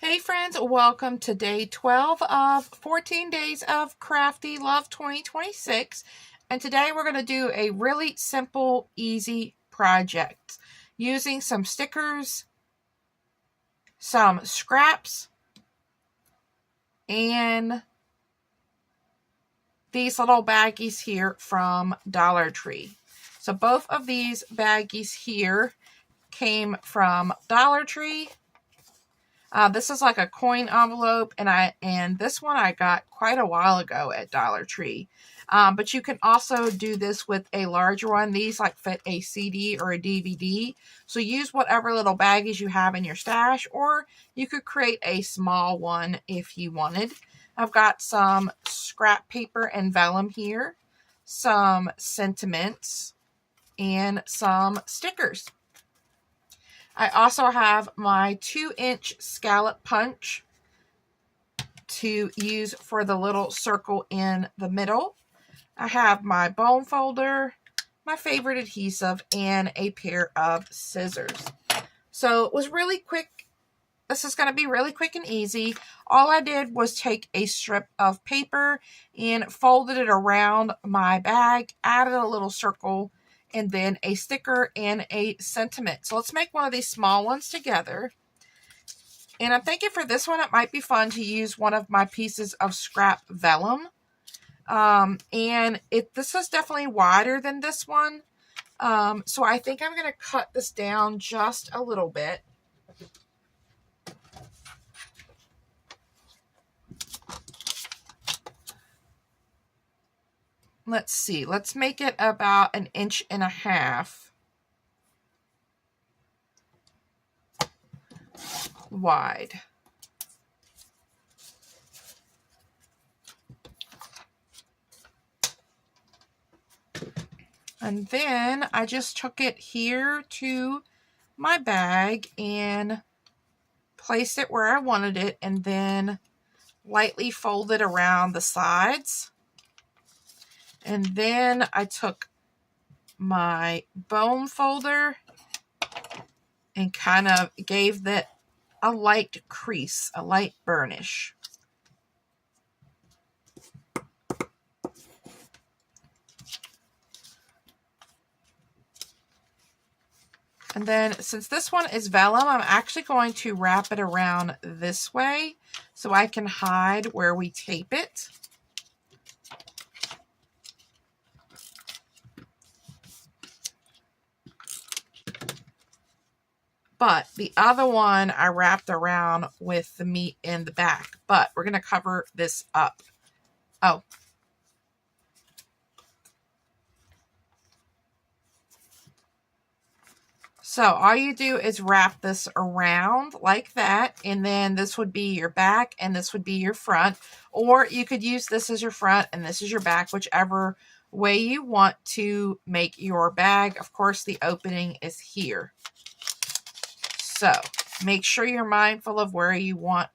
Hey friends, welcome to day 12 of 14 days of Crafty Love 2026. And today we're going to do a really simple, easy project using some stickers, some scraps, and these little baggies here from Dollar Tree. So both of these baggies here came from Dollar Tree. This is like a coin envelope, and this one I got quite a while ago at Dollar Tree. But you can also do this with a larger one. These like fit a CD or a DVD. So use whatever little baggies you have in your stash, or you could create a small one if you wanted. I've got some scrap paper and vellum here, some sentiments, and some stickers. I also have my 2-inch scallop punch to use for the little circle in the middle. I have my bone folder, my favorite adhesive, and a pair of scissors. So it was really quick. This is going to be really quick and easy. All I did was take a strip of paper and folded it around my bag, added a little circle, and then a sticker and a sentiment. So let's make one of these small ones together. And I'm thinking for this one, it might be fun to use one of my pieces of scrap vellum. This is definitely wider than this one. So I think I'm going to cut this down just a little bit. Let's see, let's make it about 1.5 inches wide. And then I just took it here to my bag and placed it where I wanted it, and then lightly folded around the sides. And then I took my bone folder and kind of gave that a light crease, a light burnish. And then since this one is vellum, I'm actually going to wrap it around this way so I can hide where we tape it. But the other one I wrapped around with the meat in the back. But we're going to cover this up. Oh. So all you do is wrap this around like that. And then this would be your back and this would be your front. Or you could use this as your front and this is your back, whichever way you want to make your bag. Of course, the opening is here. So make sure you're mindful of where you want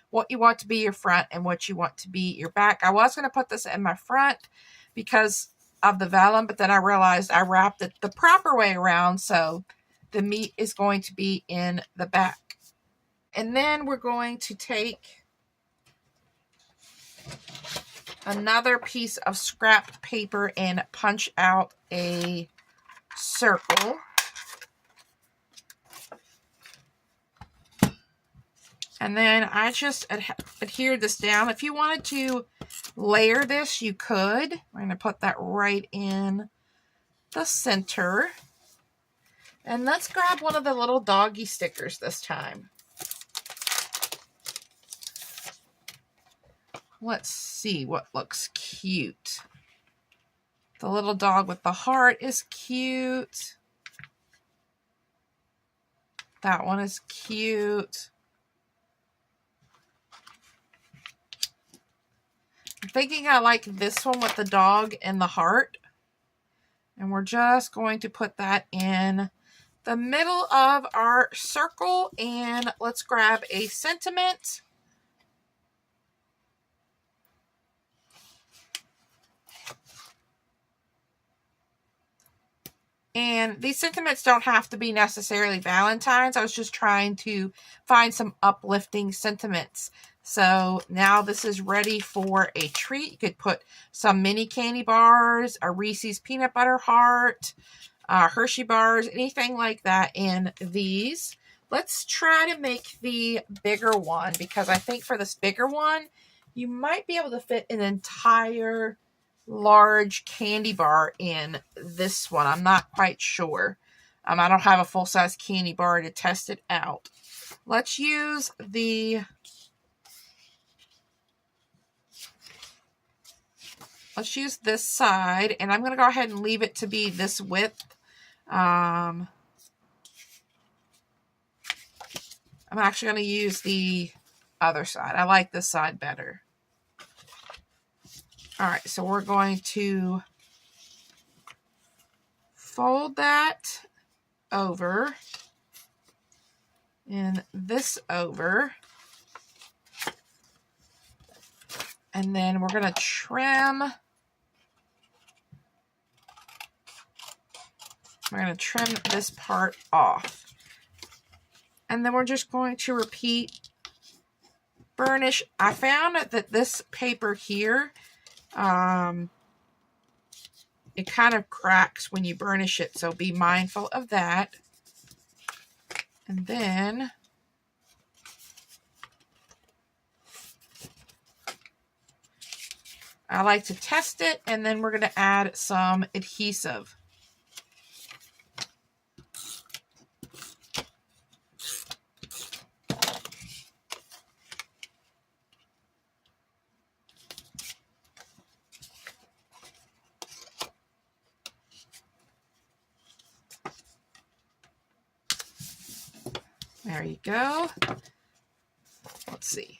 what you want to be your front and what you want to be your back. I was going to put this in my front because of the vellum, but then I realized I wrapped it the proper way around, so the meat is going to be in the back. And then we're going to take another piece of scrap paper and punch out a circle. And then I just adhered this down. If you wanted to layer this, you could. We're going to put that right in the center. And let's grab one of the little doggy stickers this time. Let's see what looks cute. The little dog with the heart is cute. That one is cute. I'm thinking I like this one with the dog and the heart. And we're just going to put that in the middle of our circle. And let's grab a sentiment. And these sentiments don't have to be necessarily Valentine's. I was just trying to find some uplifting sentiments. So now this is ready for a treat. You could put some mini candy bars, a Reese's peanut butter heart, Hershey bars, anything like that in these. Let's try to make the bigger one, because I think for this bigger one, you might be able to fit an entire large candy bar in this one. I'm not quite sure. I don't have a full-size candy bar to test it out. Let's use the... Let's use this side, and I'm going to go ahead and leave it to be this width. I'm actually going to use the other side. I like this side better. All right, so we're going to fold that over and this over. And then we're going to trim. We're going to trim this part off. And then we're just going to repeat burnish. I found that this paper here, it kind of cracks when you burnish it, so be mindful of that. And then I like to test it, and then we're going to add some adhesive. There you go. Let's see.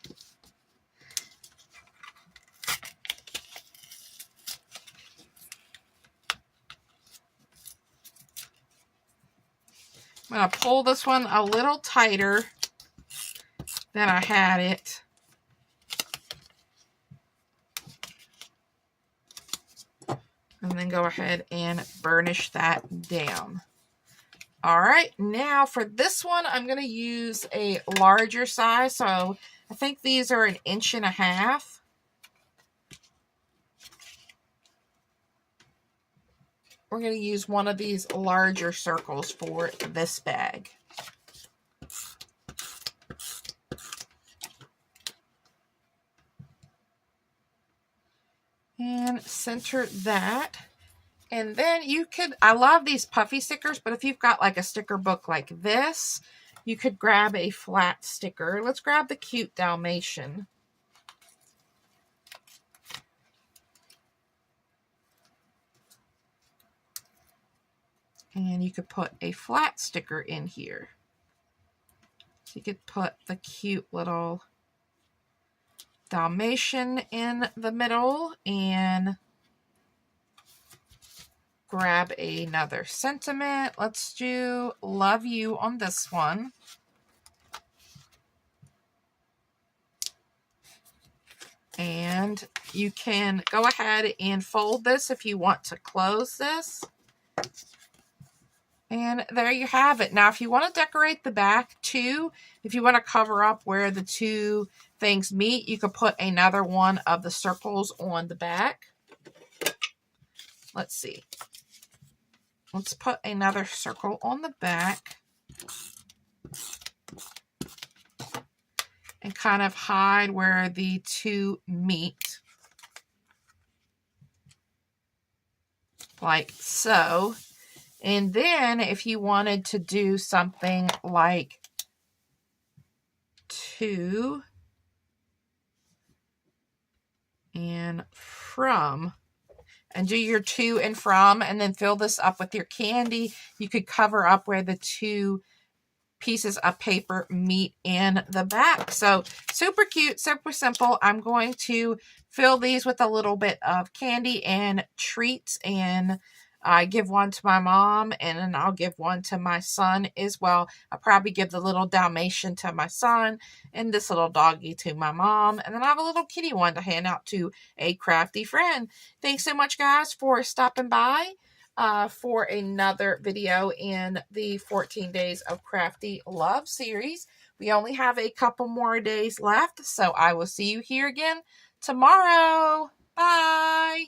I'm going to pull this one a little tighter than I had it. And then go ahead and burnish that down. All right, now for this one, I'm going to use a larger size. So I think these are 1.5 inches. We're going to use one of these larger circles for this bag. And center that. And then you could, I love these puffy stickers, but if you've got like a sticker book like this, you could grab a flat sticker. Let's grab the cute Dalmatian. And you could put a flat sticker in here. So you could put the cute little Dalmatian in the middle and grab another sentiment. Let's do love you on this one. And you can go ahead and fold this if you want to close this. And there you have it. Now, if you want to decorate the back too, if you want to cover up where the two things meet, you could put another one of the circles on the back. Let's see. Let's put another circle on the back and kind of hide where the two meet. Like so. And then if you wanted to do something like to and from, and do your to and from, and then fill this up with your candy, you could cover up where the two pieces of paper meet in the back. So super cute, super simple. I'm going to fill these with a little bit of candy and treats, and I give one to my mom, and then I'll give one to my son as well. I'll probably give the little Dalmatian to my son and this little doggy to my mom. And then I have a little kitty one to hand out to a crafty friend. Thanks so much, guys, for stopping by. for another video in the 14 Days of Crafty Love series. We only have a couple more days left, so I will see you here again tomorrow. Bye!